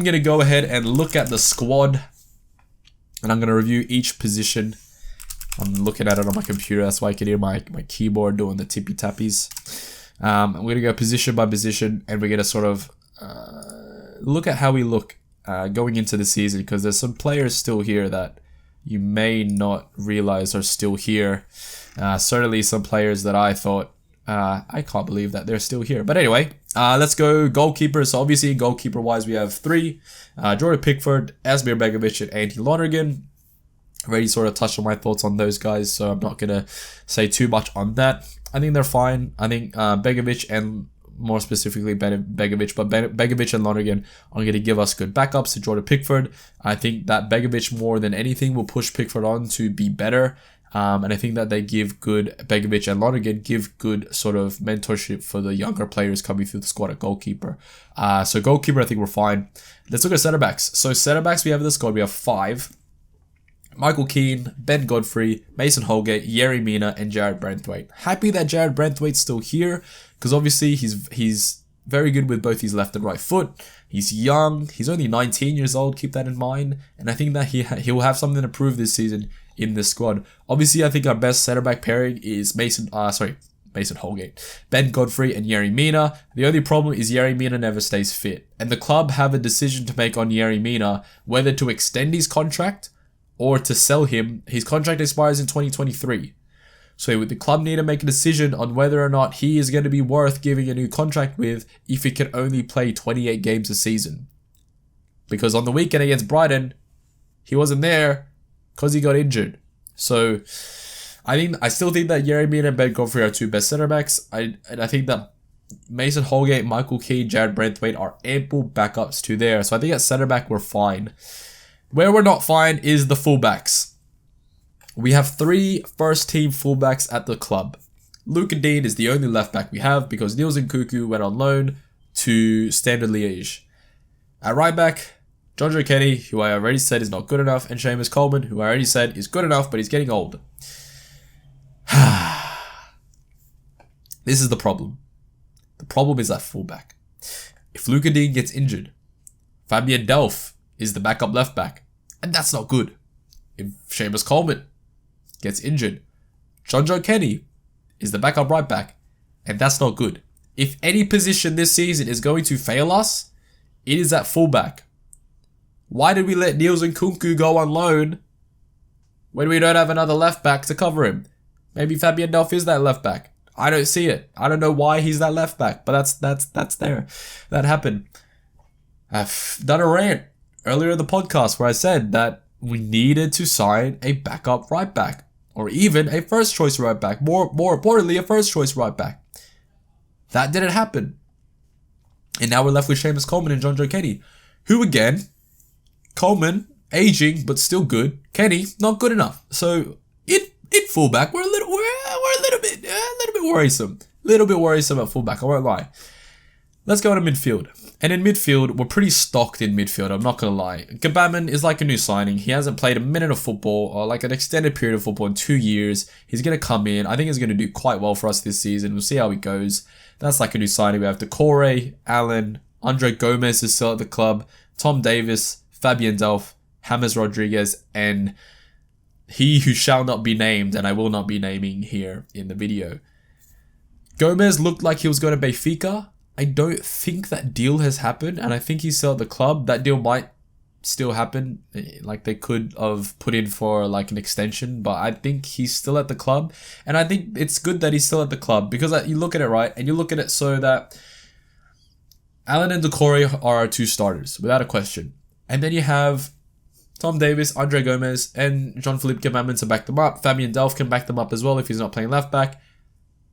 I'm going to go ahead and look at the squad. And I'm going to review each position. I'm looking at it on my computer. That's why I can hear my keyboard doing the tippy tappies. I'm going to go position by position. And we're going to sort of look at how we look going into the season. Because there's some players still here that you may not realize are still here. Certainly some players that I thought, I can't believe that they're still here. But anyway, let's go goalkeeper. So obviously goalkeeper-wise, we have 3. Jordan Pickford, Asmir Begovic, and Andy Lonergan. Already sort of touched on my thoughts on those guys, so I'm not going to say too much on that. I think they're fine. I think Begovic and more specifically Begovic, but Begovic and Lonergan are going to give us good backups to Jordan Pickford. I think that Begovic more than anything will push Pickford on to be better. And I think that they give good, Begovic and Lonergan give good sort of mentorship for the younger players coming through the squad at goalkeeper. So goalkeeper, I think we're fine. Let's look at centre backs. So centre backs we have in the squad, we have 5. Michael Keane, Ben Godfrey, Mason Holgate, Yerry Mina, and Jared Branthwaite. Happy that Jared Branthwaite's still here, because obviously he's very good with both his left and right foot. He's young. He's only 19 years old. Keep that in mind. And I think that he'll have something to prove this season in this squad. Obviously, I think our best centre back pairing is Mason Holgate, Ben Godfrey, and Yerry Mina. The only problem is Yerry Mina never stays fit, and the club have a decision to make on Yerry Mina whether to extend his contract or to sell him. His contract expires in 2023. So the club need to make a decision on whether or not he is going to be worth giving a new contract with if he can only play 28 games a season. Because on the weekend against Brighton, he wasn't there because he got injured. So I still think that Yerry Mina and Ben Godfrey are 2 best centre backs. And I think that Mason Holgate, Michael Keane, Jared Branthwaite are ample backups to there. So I think at centre back we're fine. Where we're not fine is the fullbacks. We have 3 first-team fullbacks at the club. Luca Dean is the only left-back we have because Niels Nkunku went on loan to Standard Liège. At right-back, John Joe Kenny, who I already said is not good enough, and Seamus Coleman, who I already said is good enough, but he's getting old. This is the problem. The problem is at fullback. If Luca Dean gets injured, Fabian Delph is the backup left back, and that's not good. If Seamus Coleman gets injured, John Joe Kenny is the backup right back, and that's not good. If any position this season is going to fail us, it is at fullback. Why did we let Niels Nkunku go on loan when we don't have another left back to cover him? Maybe Fabian Delph is that left back. I don't see it. I don't know why he's that left back, but that's there. That happened. I've done a rant earlier in the podcast where I said that we needed to sign a backup right back, or even a first choice right back. More importantly, a first choice right back. That didn't happen. And now we're left with Seamus Coleman and John Joe Kenny, who again, Coleman, aging but still good. Kenny, not good enough. So in fullback, we're a little bit worrisome. A little bit worrisome at fullback, I won't lie. Let's go to midfield. And in midfield, we're pretty stocked in midfield, I'm not going to lie. Gabaman is like a new signing. He hasn't played a minute of football or like an extended period of football in 2 years. He's going to come in. I think he's going to do quite well for us this season. We'll see how he goes. That's like a new signing. We have Decore, Allen, Andre Gomez is still at the club, Tom Davis, Fabian Delph, James Rodriguez, and he who shall not be named, and I will not be naming here in the video. Gomez looked like he was going to Benfica. I don't think that deal has happened, and I think he's still at the club. That deal might still happen, like they could have put in for like an extension, but I think he's still at the club, and I think it's good that he's still at the club because you look at it right, and you look at it so that Allen and Decore are our 2 starters, without a question. And then you have Tom Davis, Andre Gomez, and Jean-Philippe Gabaman to back them up. Fabian Delph can back them up as well if he's not playing left back.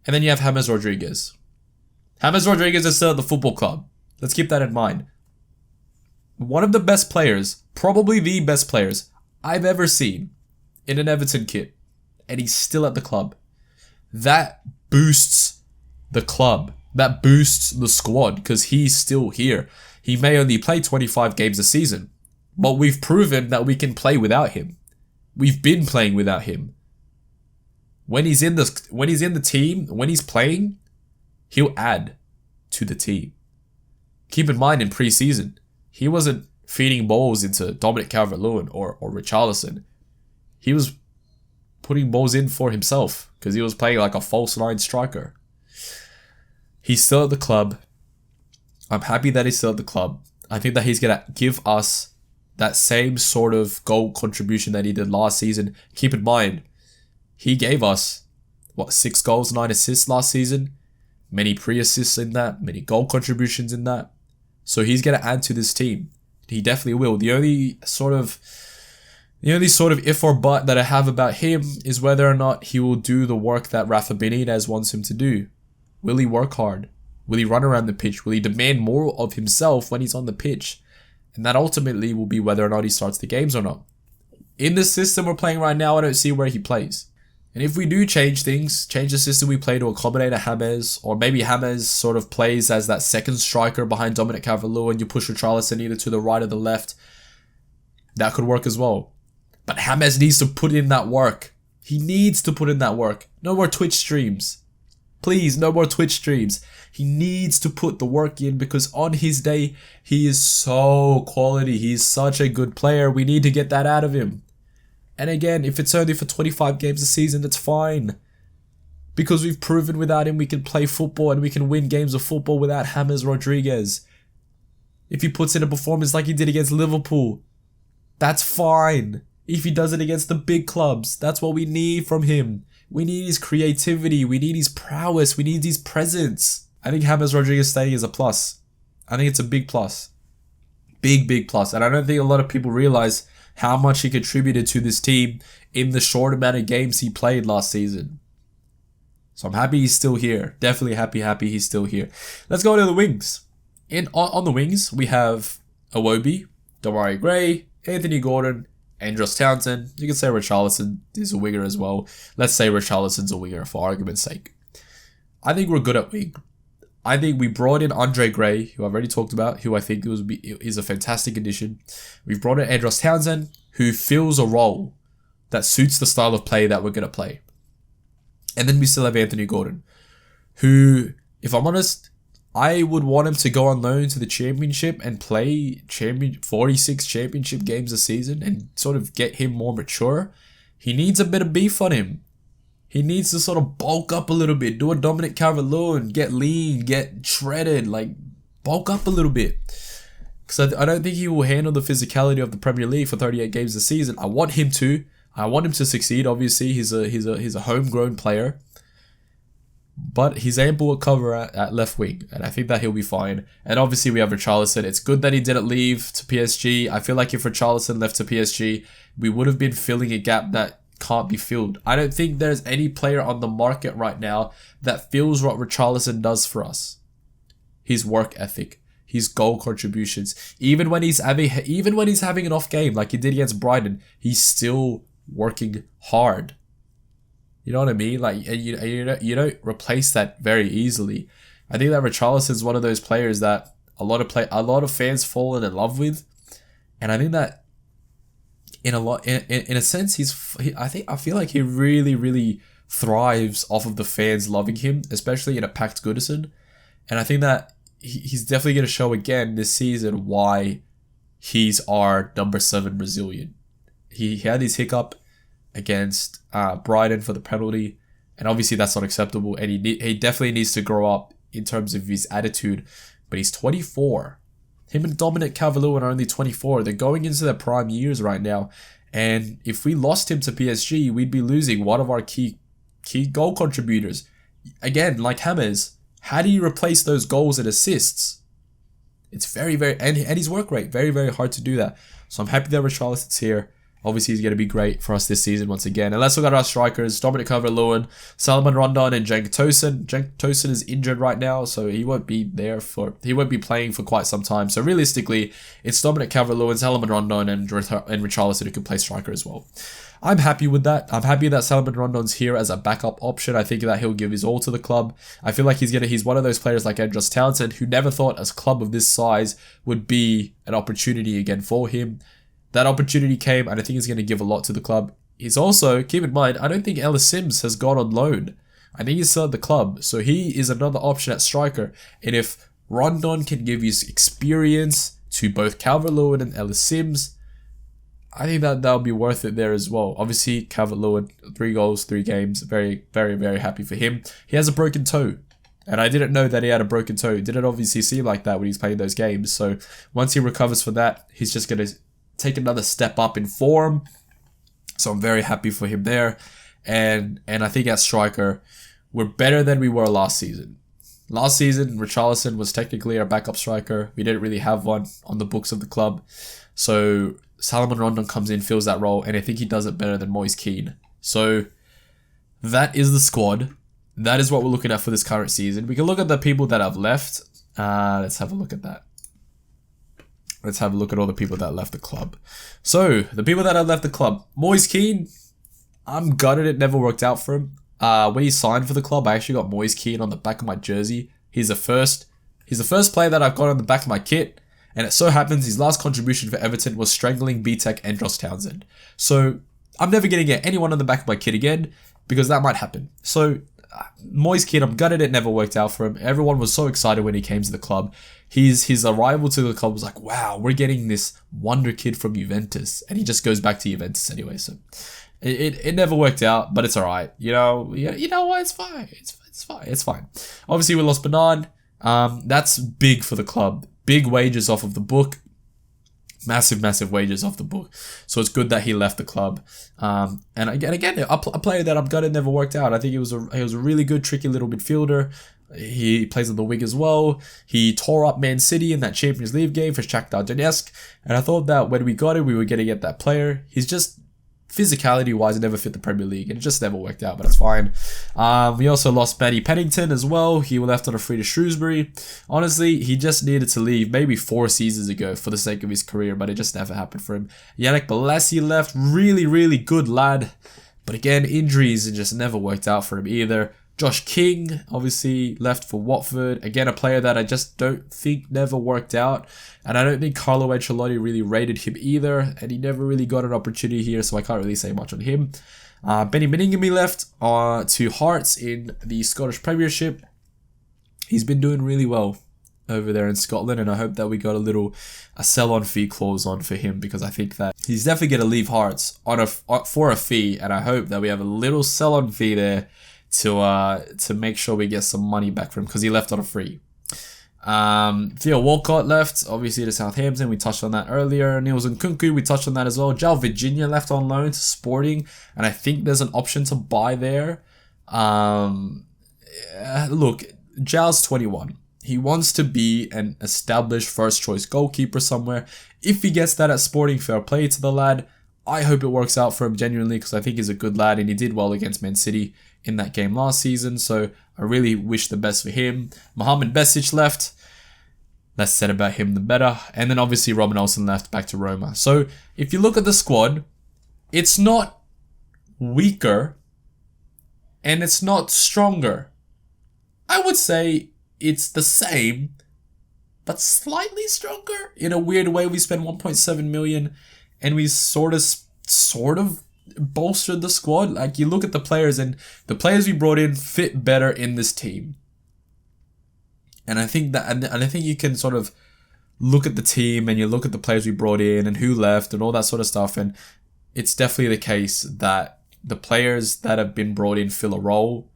And then you have James Rodriguez. James Rodriguez is still at the football club. Let's keep that in mind. One of the best players, probably the best players I've ever seen in an Everton kit. And he's still at the club. That boosts the club. That boosts the squad because he's still here. He may only play 25 games a season, but we've proven that we can play without him. We've been playing without him. When he's in the team, when he's playing, he'll add to the team. Keep in mind in pre-season, he wasn't feeding balls into Dominic Calvert-Lewin or Richarlison. He was putting balls in for himself because he was playing like a false 9 striker. He's still at the club. I'm happy that he's still at the club. I think that he's going to give us that same sort of goal contribution that he did last season. Keep in mind, he gave us, 6 goals, 9 assists last season. Many pre-assists in that, many goal contributions in that. So he's going to add to this team. He definitely will. The only sort of if or but that I have about him is whether or not he will do the work that Rafa Benitez wants him to do. Will he work hard? Will he run around the pitch? Will he demand more of himself when he's on the pitch? And that ultimately will be whether or not he starts the games or not. In the system we're playing right now, I don't see where he plays. And if we do change things, change the system we play to accommodate a James, or maybe James sort of plays as that second striker behind Dominic Calvert-Lewin, you push Richarlison either to the right or the left, that could work as well. But James needs to put in that work. He needs to put in that work. No more Twitch streams. Please, no more Twitch streams. He needs to put the work in because on his day, he is so quality. He's such a good player. We need to get that out of him. And again, if it's only for 25 games a season, that's fine. Because we've proven without him we can play football and we can win games of football without James Rodriguez. If he puts in a performance like he did against Liverpool, that's fine. If he does it against the big clubs, that's what we need from him. We need his creativity. We need his prowess. We need his presence. I think James Rodriguez staying is a plus. I think it's a big plus. Big plus. And I don't think a lot of people realize how much he contributed to this team in the short amount of games he played last season. So I'm happy he's still here. Definitely happy he's still here. Let's go to the wings. On the wings, we have Iwobi, Demarai Gray, Anthony Gordon, Andros Townsend. You can say Richarlison is a winger as well. Let's say Richarlison's a winger for argument's sake. I think we're good at wing. I think we brought in Andre Gray, who I've already talked about, who I think is a fantastic addition. We've brought in Andros Townsend, who fills a role that suits the style of play that we're going to play. And then we still have Anthony Gordon, who, if I'm honest, I would want him to go on loan to the Championship and play 46 Championship games a season and sort of get him more mature. He needs a bit of beef on him. He needs to sort of bulk up a little bit, do a Dominic Calvert-Lewin, get lean, get shredded, like bulk up a little bit. Because I don't think he will handle the physicality of the Premier League for 38 games a season. I want him to. I want him to succeed. Obviously, he's a homegrown player. But he's able to cover at left wing, and I think that he'll be fine. And obviously we have Richarlison. It's good that he didn't leave to PSG. I feel like if Richarlison left to PSG, we would have been filling a gap that can't be filled. I don't think there's any player on the market right now that fills what Richarlison does for us. His work ethic, his goal contributions. Even when he's having an off game like he did against Brighton, he's still working hard. You know what I mean? Like, you don't replace that very easily. I think that Richarlison is one of those players that a lot of fans fallen in love with, and I think that in a sense I feel like he really thrives off of the fans loving him, especially in a packed Goodison. And I think that he's definitely going to show again this season why he's our number 7 Brazilian. He had his hiccup against Brighton for the penalty, and obviously that's not acceptable, and he definitely needs to grow up in terms of his attitude. But he's 24. Him and Dominic Calvert-Lewin are only 24. They're going into their prime years right now, and if we lost him to PSG, we'd be losing one of our key goal contributors. Again, like James, how do you replace those goals and assists? It's very and his work rate, very hard to do that. So I'm happy that Richarlison's here. Obviously, he's going to be great for us this season once again. And let's look at our strikers. Dominic Calvert-Lewin, Salomon Rondon, and Cenk Tosun. Cenk Tosun is injured right now, so he won't be playing for quite some time. So realistically, it's Dominic Calvert-Lewin, Salomon Rondon, and Richarlison who can play striker as well. I'm happy with that. I'm happy that Salomon Rondon's here as a backup option. I think that he'll give his all to the club. I feel like he's one of those players like Andros Townsend who never thought a club of this size would be an opportunity again for him. That opportunity came, and I think he's going to give a lot to the club. He's also, keep in mind, I don't think Ellis Sims has gone on loan. I think he's still at the club, so he is another option at striker. And if Rondon can give his experience to both Calvert-Lewin and Ellis Sims, I think that that'll be worth it there as well. Obviously, Calvert-Lewin, 3 goals, 3 games. Very, very, very happy for him. He has a broken toe. And I didn't know that he had a broken toe. It didn't obviously seem like that when he's playing those games. So once he recovers from that, he's just going to take another step up in form. So I'm very happy for him there. And I think at striker, we're better than we were last season. Last season, Richarlison was technically our backup striker. We didn't really have one on the books of the club. So Salomon Rondon comes in, fills that role, and I think he does it better than Moise Kean. So that is the squad. That is what we're looking at for this current season. We can look at the people that have left. Let's have a look at that. Let's have a look at all the people that left the club. So, the people that have left the club. Moise Kean, I'm gutted it never worked out for him. When he signed for the club, I actually got Moise Kean on the back of my jersey. He's the first player that I've got on the back of my kit. And it so happens his last contribution for Everton was strangling B-Tech and Josh Townsend. So, I'm never going to get anyone on the back of my kit again, because that might happen. So, Moise Kean, I'm gutted it never worked out for him. Everyone was so excited when he came to the club. His arrival to the club was like, wow, we're getting this wonder kid from Juventus. And he just goes back to Juventus anyway. So it never worked out, but it's alright. You know what? It's fine. It's fine. Obviously, we lost Bernard. That's big for the club. Big wages off of the book. Massive wages off the book. So it's good that he left the club. And again, a player that I'm gutted never worked out. I think he was a really good, tricky little midfielder. He plays on the wing as well. He tore up Man City in that Champions League game for Shakhtar Donetsk. And I thought that when we got him, we were going to get that player. He's just, physicality-wise, never fit the Premier League. And it just never worked out, but it's fine. We also lost Matty Pennington as well. He left on a free to Shrewsbury. Honestly, he just needed to leave maybe 4 seasons ago for the sake of his career, but it just never happened for him. Yannick Bolasie left. Really good lad. But again, injuries, it just never worked out for him either. Josh King, obviously, left for Watford. Again, a player that I just don't think never worked out. And I don't think Carlo Ancelotti really rated him either. And he never really got an opportunity here, so I can't really say much on him. Benny Beningame left to Hearts in the Scottish Premiership. He's been doing really well over there in Scotland, and I hope that we got a sell-on fee clause on for him, because I think that he's definitely going to leave Hearts for a fee, and I hope that we have a little sell-on fee there to make sure we get some money back from him, because he left on a free. Theo Walcott left, obviously, to Southampton. We touched on that earlier. Niels Nkunku, we touched on that as well. Jal Virginia left on loan to Sporting, and I think there's an option to buy there. Look, Jal's 21. He wants to be an established first-choice goalkeeper somewhere. If he gets that at Sporting, fair play to the lad. I hope it works out for him genuinely, because I think he's a good lad, and he did well against Man City in that game last season. So I really wish the best for him. Mohamed Besic left. Less said about him, the better. And then obviously Robin Olsen left back to Roma. So if you look at the squad, it's not weaker and it's not stronger. I would say it's the same, but slightly stronger. In a weird way, we spent 1.7 million and we sort of bolstered the squad. Like, you look at the players, and the players we brought in fit better in this team. And I think that, and I think you can sort of look at the team and you look at the players we brought in and who left and all that sort of stuff, and it's definitely the case that the players that have been brought in fill a role.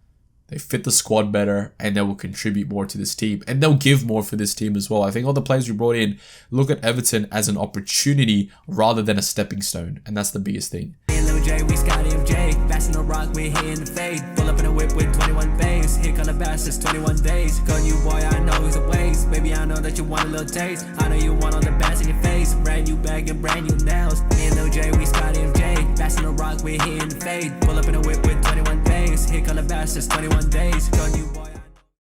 They fit the squad better, and they will contribute more to this team, and they'll give more for this team as well. I think all the players we brought in look at Everton as an opportunity rather than a stepping stone, and that's the biggest thing. We Scotty MJ, passing the rock, we're here in the fade. Pull up in a whip with 21 babes. Here come the bastards, 21 days. Got you, boy, I know he's a waste. Baby, I know that you want a little taste. I know you want all the bass in your face. Brand new bag and brand new nails. Me and Lil J, we Scotty MJ, passing the rock, we're here in the fade. Pull up in a whip with 21 babes. Here come the bastards, 21 days. Got you, boy.